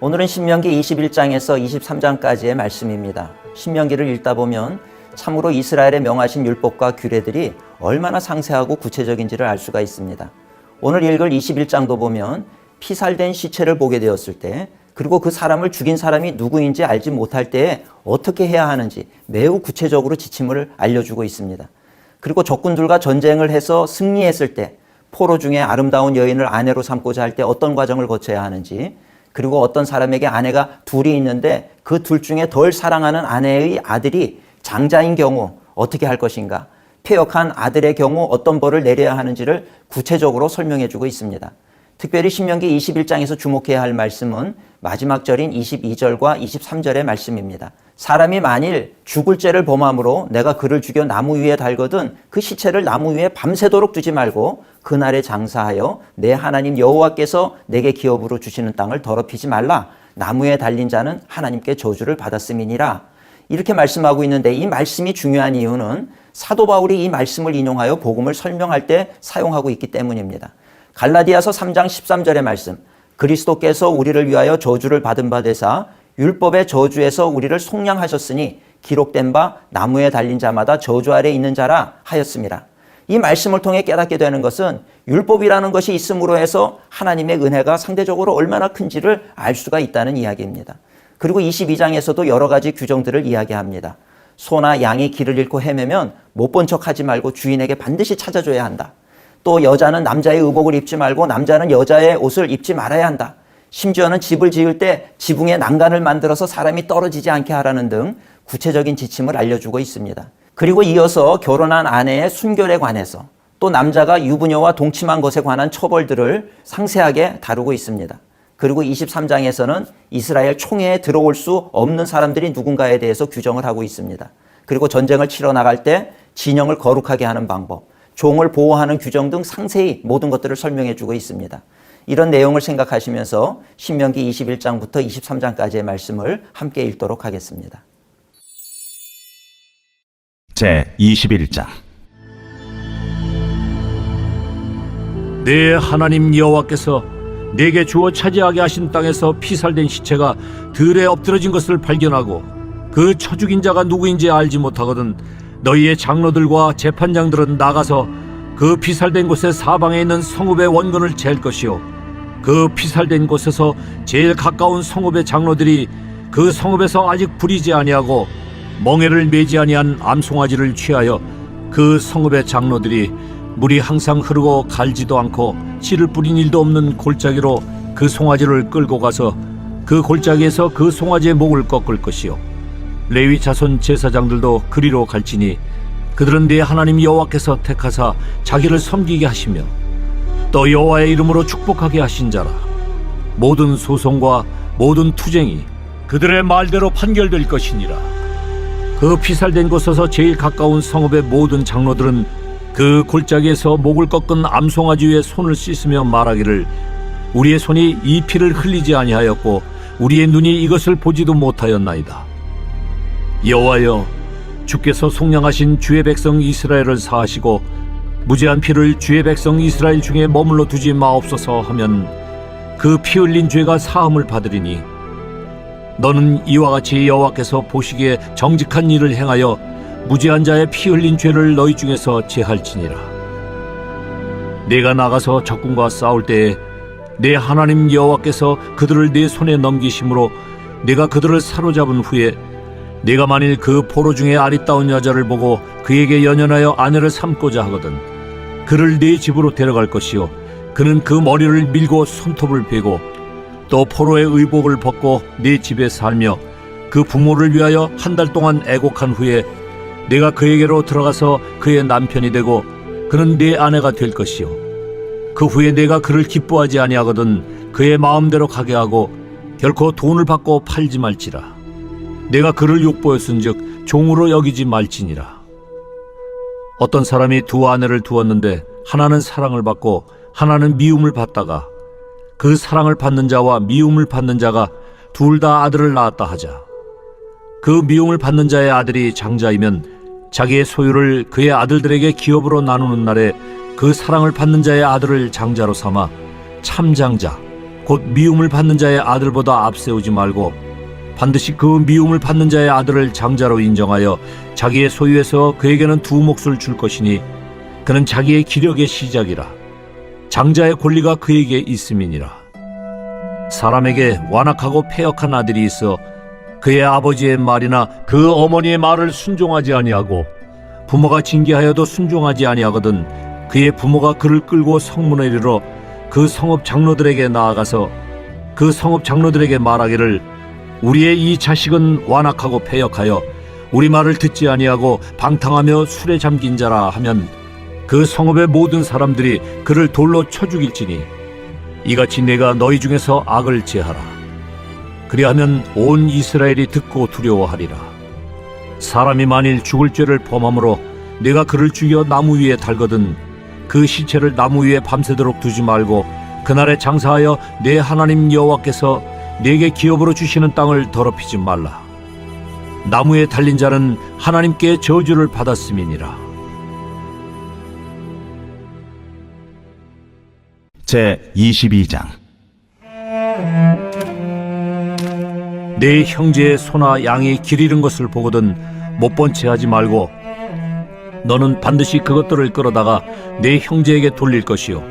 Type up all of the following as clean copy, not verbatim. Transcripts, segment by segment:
오늘은 신명기 21장에서 23장까지의 말씀입니다. 신명기를 읽다 보면 참으로 이스라엘의 명하신 율법과 규례들이 얼마나 상세하고 구체적인지를 알 수가 있습니다. 오늘 읽을 21장도 보면 피살된 시체를 보게 되었을 때, 그리고 그 사람을 죽인 사람이 누구인지 알지 못할 때에 어떻게 해야 하는지 매우 구체적으로 지침을 알려주고 있습니다. 그리고 적군들과 전쟁을 해서 승리했을 때 포로 중에 아름다운 여인을 아내로 삼고자 할 때 어떤 과정을 거쳐야 하는지, 그리고 어떤 사람에게 아내가 둘이 있는데 그 둘 중에 덜 사랑하는 아내의 아들이 장자인 경우 어떻게 할 것인가, 폐역한 아들의 경우 어떤 벌을 내려야 하는지를 구체적으로 설명해 주고 있습니다. 특별히 신명기 21장에서 주목해야 할 말씀은 마지막 절인 22절과 23절의 말씀입니다. 사람이 만일 죽을 죄를 범함으로 내가 그를 죽여 나무 위에 달거든 그 시체를 나무 위에 밤새도록 두지 말고 그날에 장사하여 내 하나님 여호와께서 내게 기업으로 주시는 땅을 더럽히지 말라. 나무에 달린 자는 하나님께 저주를 받았음이니라. 이렇게 말씀하고 있는데, 이 말씀이 중요한 이유는 사도 바울이 이 말씀을 인용하여 복음을 설명할 때 사용하고 있기 때문입니다. 갈라디아서 3장 13절의 말씀, 그리스도께서 우리를 위하여 저주를 받은 바 되사 율법의 저주에서 우리를 속량하셨으니 기록된 바 나무에 달린 자마다 저주 아래 있는 자라 하였습니다. 이 말씀을 통해 깨닫게 되는 것은 율법이라는 것이 있음으로 해서 하나님의 은혜가 상대적으로 얼마나 큰지를 알 수가 있다는 이야기입니다. 그리고 22장에서도 여러 가지 규정들을 이야기합니다. 소나 양이 길을 잃고 헤매면 못 본 척하지 말고 주인에게 반드시 찾아줘야 한다. 또 여자는 남자의 의복을 입지 말고 남자는 여자의 옷을 입지 말아야 한다. 심지어는 집을 지을 때 지붕에 난간을 만들어서 사람이 떨어지지 않게 하라는 등 구체적인 지침을 알려주고 있습니다. 그리고 이어서 결혼한 아내의 순결에 관해서, 또 남자가 유부녀와 동침한 것에 관한 처벌들을 상세하게 다루고 있습니다. 그리고 23장에서는 이스라엘 총회에 들어올 수 없는 사람들이 누군가에 대해서 규정을 하고 있습니다. 그리고 전쟁을 치러 나갈 때 진영을 거룩하게 하는 방법, 종을 보호하는 규정 등 상세히 모든 것들을 설명해 주고 있습니다. 이런 내용을 생각하시면서 신명기 21장부터 23장까지의 말씀을 함께 읽도록 하겠습니다. 제21장. 내 하나님 여호와께서 내게 주어 차지하게 하신 땅에서 피살된 시체가 들에 엎드러진 것을 발견하고 그 쳐 죽인 자가 누구인지 알지 못하거든 너희의 장로들과 재판장들은 나가서 그 피살된 곳의 사방에 있는 성읍의 원근을 잴 것이요, 그 피살된 곳에서 제일 가까운 성읍의 장로들이 그 성읍에서 아직 부리지 아니하고 멍에를 매지 아니한 암송아지를 취하여 그 성읍의 장로들이 물이 항상 흐르고 갈지도 않고 씨를 뿌린 일도 없는 골짜기로 그 송아지를 끌고 가서 그 골짜기에서 그 송아지의 목을 꺾을 것이요, 레위 자손 제사장들도 그리로 갈지니 그들은 네 하나님 여호와께서 택하사 자기를 섬기게 하시며 또 여호와의 이름으로 축복하게 하신 자라. 모든 소송과 모든 투쟁이 그들의 말대로 판결될 것이니라. 그 피살된 곳에서 제일 가까운 성읍의 모든 장로들은 그 골짜기에서 목을 꺾은 암송아지 위에 손을 씻으며 말하기를, 우리의 손이 이 피를 흘리지 아니하였고 우리의 눈이 이것을 보지도 못하였나이다. 여호와여, 주께서 속량하신 주의 백성 이스라엘을 사하시고 무죄한 피를 주의 백성 이스라엘 중에 머물러 두지 마옵소서 하면 그 피 흘린 죄가 사함을 받으리니, 너는 이와 같이 여호와께서 보시기에 정직한 일을 행하여 무죄한 자의 피 흘린 죄를 너희 중에서 제할지니라. 내가 나가서 적군과 싸울 때에 내 하나님 여호와께서 그들을 내 손에 넘기심으로 내가 그들을 사로잡은 후에 내가 만일 그 포로 중에 아리따운 여자를 보고 그에게 연연하여 아내를 삼고자 하거든 그를 네 집으로 데려갈 것이요, 그는 그 머리를 밀고 손톱을 베고 또 포로의 의복을 벗고 네 집에 살며 그 부모를 위하여 한 달 동안 애곡한 후에 내가 그에게로 들어가서 그의 남편이 되고 그는 네 아내가 될 것이요, 그 후에 내가 그를 기뻐하지 아니하거든 그의 마음대로 가게 하고 결코 돈을 받고 팔지 말지라. 내가 그를 욕보였은즉 종으로 여기지 말지니라. 어떤 사람이 두 아내를 두었는데 하나는 사랑을 받고 하나는 미움을 받다가 그 사랑을 받는 자와 미움을 받는 자가 둘 다 아들을 낳았다 하자. 그 미움을 받는 자의 아들이 장자이면 자기의 소유를 그의 아들들에게 기업으로 나누는 날에 그 사랑을 받는 자의 아들을 장자로 삼아 참장자 곧 미움을 받는 자의 아들보다 앞세우지 말고 반드시 그 미움을 받는 자의 아들을 장자로 인정하여 자기의 소유에서 그에게는 두 몫을 줄 것이니 그는 자기의 기력의 시작이라. 장자의 권리가 그에게 있음이니라. 사람에게 완악하고 패역한 아들이 있어 그의 아버지의 말이나 그 어머니의 말을 순종하지 아니하고 부모가 징계하여도 순종하지 아니하거든 그의 부모가 그를 끌고 성문에 이르러 그 성읍 장로들에게 나아가서 그 성읍 장로들에게 말하기를 우리의 이 자식은 완악하고 패역하여 우리 말을 듣지 아니하고 방탕하며 술에 잠긴 자라 하면 그 성읍의 모든 사람들이 그를 돌로 쳐 죽일지니 이같이 내가 너희 중에서 악을 제하라. 그리하면 온 이스라엘이 듣고 두려워하리라. 사람이 만일 죽을 죄를 범함으로 내가 그를 죽여 나무 위에 달거든 그 시체를 나무 위에 밤새도록 두지 말고 그날에 장사하여 내 하나님 여호와께서 내게 기업으로 주시는 땅을 더럽히지 말라. 나무에 달린 자는 하나님께 저주를 받았음이니라. 제 22장. 내 형제의 소나 양이 길 잃은 것을 보거든 못 본 채 하지 말고 너는 반드시 그것들을 끌어다가 내 형제에게 돌릴 것이요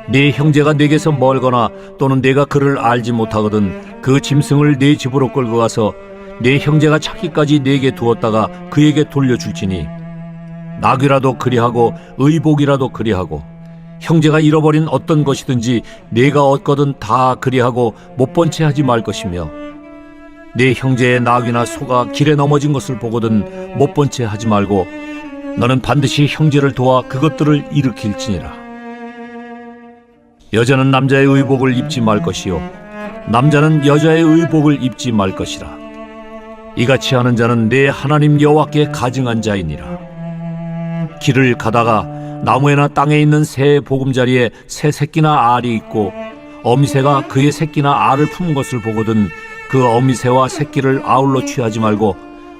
내 형제가 내게서 멀거나 또는 내가 그를 알지 못하거든 그 짐승을 내 집으로 끌고 가서 내 형제가 찾기까지 내게 두었다가 그에게 돌려줄지니 낙이라도 그리하고 의복이라도 그리하고 형제가 잃어버린 어떤 것이든지 내가 얻거든 다 그리하고 못 본 채 하지 말 것이며 내 형제의 낙이나 소가 길에 넘어진 것을 보거든 못 본 채 하지 말고 너는 반드시 형제를 도와 그것들을 일으킬지니라. 여자는 남자의 의복을 입지 말 것이요 남자는 여자의 의복을 입지 말 것이라. 이같이 하는 자는 내 하나님 여호와께 가증한 자이니라. 길을 가다가 나무에나 땅에 있는 새의 보금자리에 새 새끼나 알이 있고 어미새가 그의 새끼나 알을 품은 것을 보거든 그 어미새와 새끼를 아울러 취하지 말고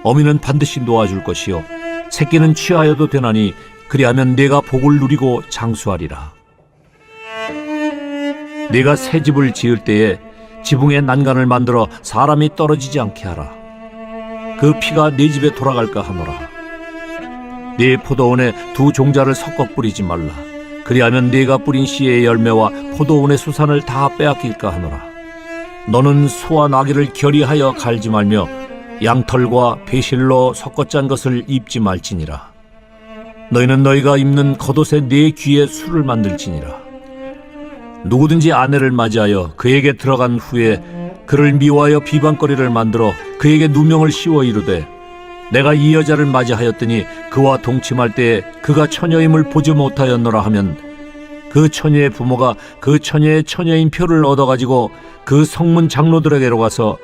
어미는 반드시 놓아줄 것이요 새끼는 취하여도 되나니 그리하면 내가 복을 누리고 장수하리라. 네가 새 집을 지을 때에 지붕에 난간을 만들어 사람이 떨어지지 않게 하라. 그 피가 네 집에 돌아갈까 하노라. 네 포도원에 두 종자를 섞어 뿌리지 말라. 그리하면 네가 뿌린 씨의 열매와 포도원의 수산을 다 빼앗길까 하노라. 너는 소와 나귀를 결의하여 갈지 말며 양털과 배실로 섞어 짠 것을 입지 말지니라. 너희는 너희가 입는 겉옷에 네 귀에 술을 만들지니라. 누구든지 아내를 맞이하여 그에게 들어간 후에 그를 미워하여 비방거리를 만들어 그에게 누명을 씌워 이르되 내가 이 여자를 맞이하였더니 그와 동침할 때에 그가 처녀임을 보지 못하였노라 하면 그 처녀의 부모가 그 처녀의 처녀인 표를 얻어가지고 그 성문 장로들에게로 가서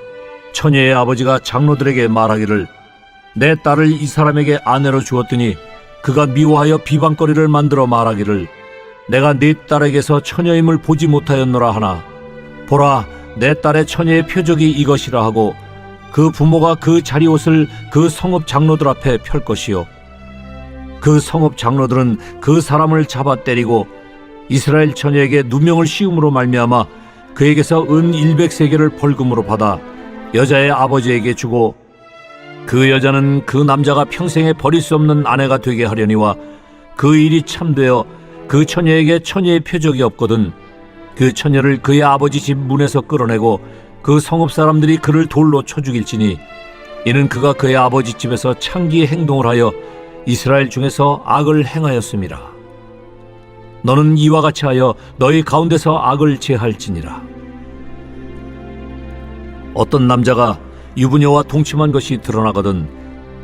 처녀의 아버지가 장로들에게 말하기를 내 딸을 이 사람에게 아내로 주었더니 그가 미워하여 비방거리를 만들어 말하기를 내가 네 딸에게서 처녀임을 보지 못하였노라 하나 보라 내 딸의 처녀의 표적이 이것이라 하고 그 부모가 그 자리옷을 그 성읍 장로들 앞에 펼 것이요 그 성읍 장로들은 그 사람을 잡아 때리고 이스라엘 처녀에게 누명을 씌움으로 말미암아 그에게서 은 100세겔을 벌금으로 받아 여자의 아버지에게 주고 그 여자는 그 남자가 평생에 버릴 수 없는 아내가 되게 하려니와 그 일이 참되어 그 처녀에게 처녀의 표적이 없거든 그 처녀를 그의 아버지 집 문에서 끌어내고 그 성읍 사람들이 그를 돌로 쳐 죽일지니 이는 그가 그의 아버지 집에서 창기의 행동을 하여 이스라엘 중에서 악을 행하였음이라. 너는 이와 같이 하여 너희 가운데서 악을 제할지니라. 어떤 남자가 유부녀와 동침한 것이 드러나거든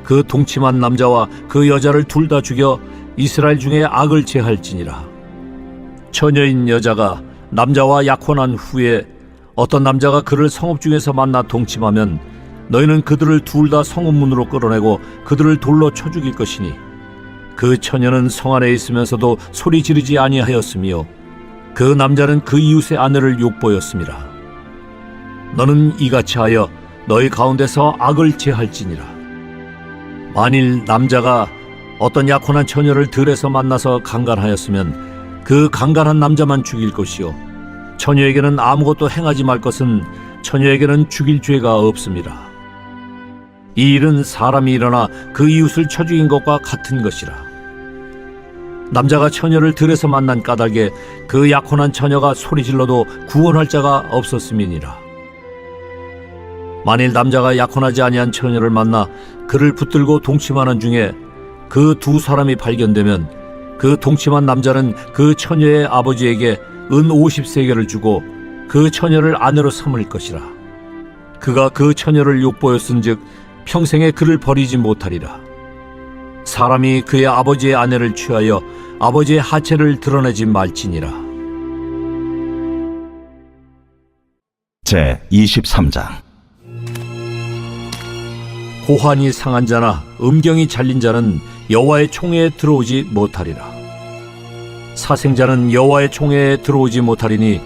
그 동침한 남자와 그 여자를 둘 다 죽여 이스라엘 중에 악을 제할지니라. 처녀인 여자가 남자와 약혼한 후에 어떤 남자가 그를 성읍 중에서 만나 동침하면 너희는 그들을 둘 다 성읍 문으로 끌어내고 그들을 돌로 쳐 죽일 것이니 그 처녀는 성 안에 있으면서도 소리 지르지 아니하였으며 그 남자는 그 이웃의 아내를 욕보였음이라. 너는 이같이 하여 너희 가운데서 악을 제할지니라. 만일 남자가 어떤 약혼한 처녀를 들에서 만나서 강간하였으면 그 강간한 남자만 죽일 것이요 처녀에게는 아무것도 행하지 말 것은 처녀에게는 죽일 죄가 없습니다. 이 일은 사람이 일어나 그 이웃을 쳐 죽인 것과 같은 것이라. 남자가 처녀를 들에서 만난 까닭에 그 약혼한 처녀가 소리질러도 구원할 자가 없었음이니라. 만일 남자가 약혼하지 아니한 처녀를 만나 그를 붙들고 동침하는 중에 그 두 사람이 발견되면 그 동침한 남자는 그 처녀의 아버지에게 은 50세겔을 주고 그 처녀를 아내로 삼을 것이라. 그가 그 처녀를 욕보였은즉 평생에 그를 버리지 못하리라. 사람이 그의 아버지의 아내를 취하여 아버지의 하체를 드러내지 말지니라. 제 23장. 고환이 상한 자나 음경이 잘린 자는 여호와의 총회에 들어오지 못하리라. 사생자는 여호와의 총회에 들어오지 못하리니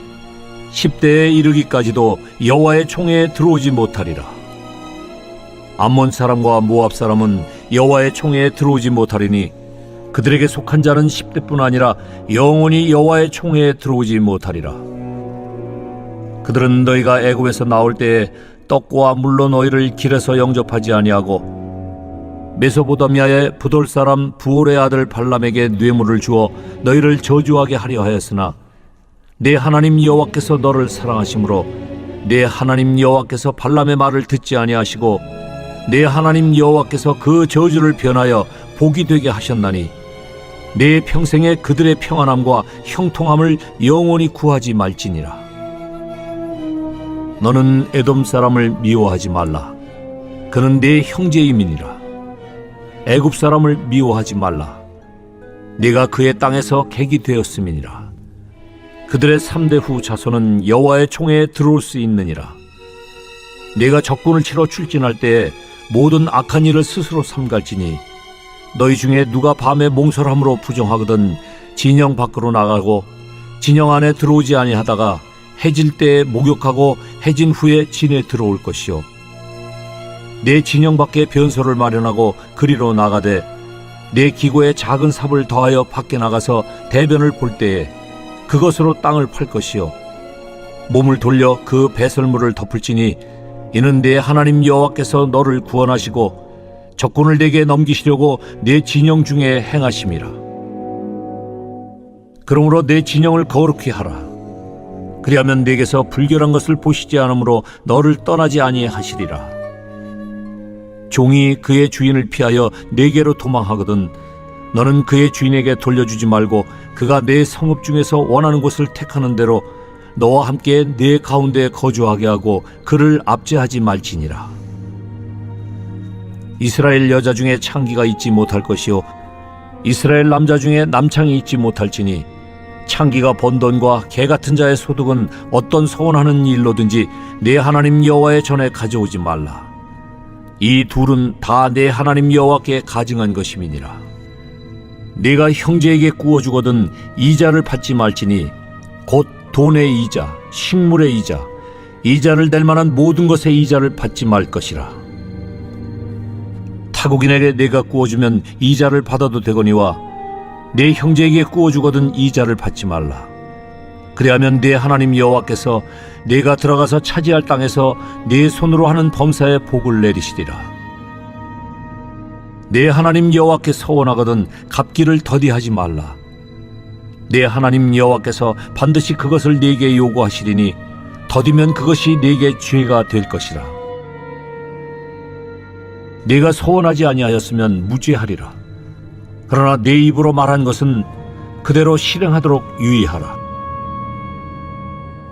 10대에 이르기까지도 여호와의 총회에 들어오지 못하리라. 암몬 사람과 모압 사람은 여호와의 총회에 들어오지 못하리니 그들에게 속한 자는 10대뿐 아니라 영원히 여호와의 총회에 들어오지 못하리라. 그들은 너희가 애굽에서 나올 때에 떡과 물로 너희를 길에서 영접하지 아니하고 메소포타미아의 부돌 사람 부올의 아들 발람에게 뇌물을 주어 너희를 저주하게 하려 하였으나 내 하나님 여호와께서 너를 사랑하심으로 내 하나님 여호와께서 발람의 말을 듣지 아니하시고 내 하나님 여호와께서 그 저주를 변하여 복이 되게 하셨나니 내 평생에 그들의 평안함과 형통함을 영원히 구하지 말지니라. 너는 에돔 사람을 미워하지 말라. 그는 내 형제임이니라. 애굽 사람을 미워하지 말라. 네가 그의 땅에서 객이 되었음이니라. 그들의 3대 후 자손은 여호와의 총회에 들어올 수 있느니라. 네가 적군을 치러 출진할 때에 모든 악한 일을 스스로 삼갈지니 너희 중에 누가 밤에 몽설함으로 부정하거든 진영 밖으로 나가고 진영 안에 들어오지 아니하다가 해질 때에 목욕하고 해진 후에 진에 들어올 것이요 내 진영 밖에 변소를 마련하고 그리로 나가되 내 기고에 작은 삽을 더하여 밖에 나가서 대변을 볼 때에 그것으로 땅을 팔 것이요 몸을 돌려 그 배설물을 덮을지니 이는 내 하나님 여호와께서 너를 구원하시고 적군을 내게 넘기시려고 내 진영 중에 행하심이라. 그러므로 내 진영을 거룩히 하라. 그리하면 내게서 불결한 것을 보시지 않으므로 너를 떠나지 아니하시리라. 종이 그의 주인을 피하여 내게로 도망하거든 너는 그의 주인에게 돌려주지 말고 그가 내 성읍 중에서 원하는 곳을 택하는 대로 너와 함께 내 가운데 거주하게 하고 그를 압제하지 말지니라. 이스라엘 여자 중에 창기가 있지 못할 것이요 이스라엘 남자 중에 남창이 있지 못할지니 창기가 번 돈과 개 같은 자의 소득은 어떤 소원하는 일로든지 내 하나님 여호와의 전에 가져오지 말라. 이 둘은 다 내 하나님 여호와께 가증한 것임이니라. 네가 형제에게 구워주거든 이자를 받지 말지니 곧 돈의 이자, 식물의 이자, 이자를 낼 만한 모든 것의 이자를 받지 말 것이라. 타국인에게 네가 구워주면 이자를 받아도 되거니와 내 형제에게 구워주거든 이자를 받지 말라. 그리하면 내 하나님 여호와께서 네가 들어가서 차지할 땅에서 네 손으로 하는 범사에 복을 내리시리라. 내 하나님 여호와께 서원하거든 갚기를 더디하지 말라. 내 하나님 여호와께서 반드시 그것을 네게 요구하시리니 더디면 그것이 네게 죄가 될 것이라. 네가 서원하지 아니하였으면 무죄하리라. 그러나 내 입으로 말한 것은 그대로 실행하도록 유의하라.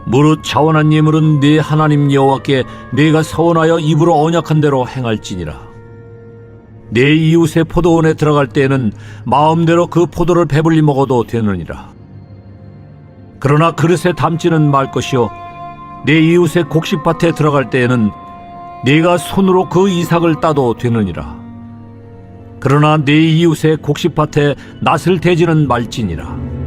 무릇 자원한 예물은 네 하나님 여호와께 네가 서원하여 입으로 언약한 대로 행할지니라. 내 이웃의 포도원에 들어갈 때에는 마음대로 그 포도를 배불리 먹어도 되느니라. 그러나 그릇에 담지는 말 것이요 내 이웃의 곡식밭에 들어갈 때에는 네가 손으로 그 이삭을 따도 되느니라. 그러나 내 이웃의 곡식밭에 낫을 대지는 말지니라.